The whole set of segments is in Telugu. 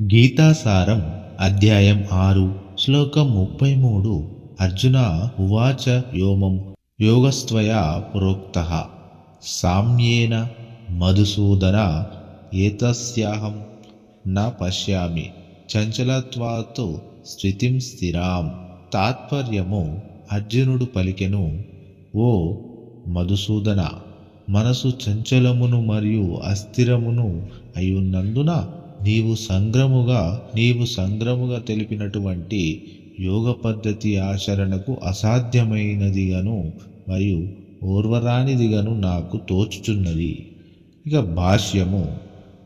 గీతాసారం అధ్యాయం 6 శ్లోకం 33. అర్జున ఉవాచ యోమం యోగస్త్వయా ప్రోక్తః సామ్యేన మధుసూదన ఏతస్యాహం న పశ్యామి చంచలత్వాత్ స్థితిం స్థిరాం. తాత్పర్యము: అర్జునుడు పలికెను, ఓ మధుసూదన, మనసు చంచలమును మరియు అస్థిరమును అయ్యున్నందున నీవు సంగ్రముగా తెలిపినటువంటి యోగ పద్ధతి ఆచరణకు అసాధ్యమైనదిగను మరియు ఓర్వరానిదిగను నాకు తోచుచున్నది. ఇక భాష్యము: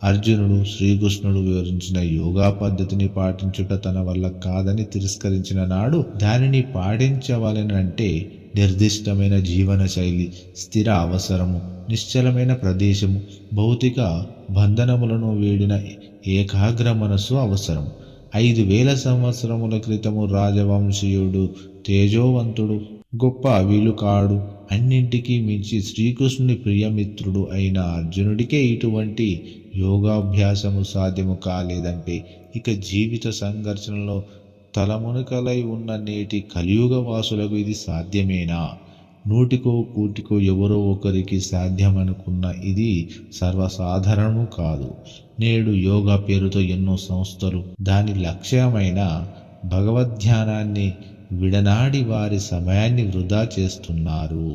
అర్జునుడు శ్రీకృష్ణుడు వివరించిన యోగా పద్ధతిని పాటించుట తన వల్ల కాదని తిరస్కరించిన నాడు దానిని పాటించవలెనంటే నిర్దిష్టమైన జీవన శైలి, స్థిర అవసరము, నిశ్చలమైన ప్రదేశము, భౌతిక బంధనములను వీడిన ఏకాగ్ర మనస్సు అవసరం. 5000 సంవత్సరముల క్రితము రాజవంశీయుడు, తేజోవంతుడు, గొప్ప విలుకాడు, అన్నింటికీ మించి శ్రీకృష్ణుని ప్రియమిత్రుడు అయిన అర్జునుడికే ఇటువంటి యోగాభ్యాసము సాధ్యము కాలేదంటే ఇక జీవిత సంఘర్షణలో తలమునకలై ఉన్న నేటి కలియుగ వాసులకు ఇది సాధ్యమేనా? నూటికో కూటికో ఎవరో ఒకరికి సాధ్యమనుకున్న ఇది సర్వసాధారణము కాదు. నేడు యోగా పేరుతో ఎన్నో సంస్థలు దాని లక్ష్యమైన భగవద్ధ్యానాన్ని విడనాడి వారి సమయాన్ని వృధా చేస్తున్నారు.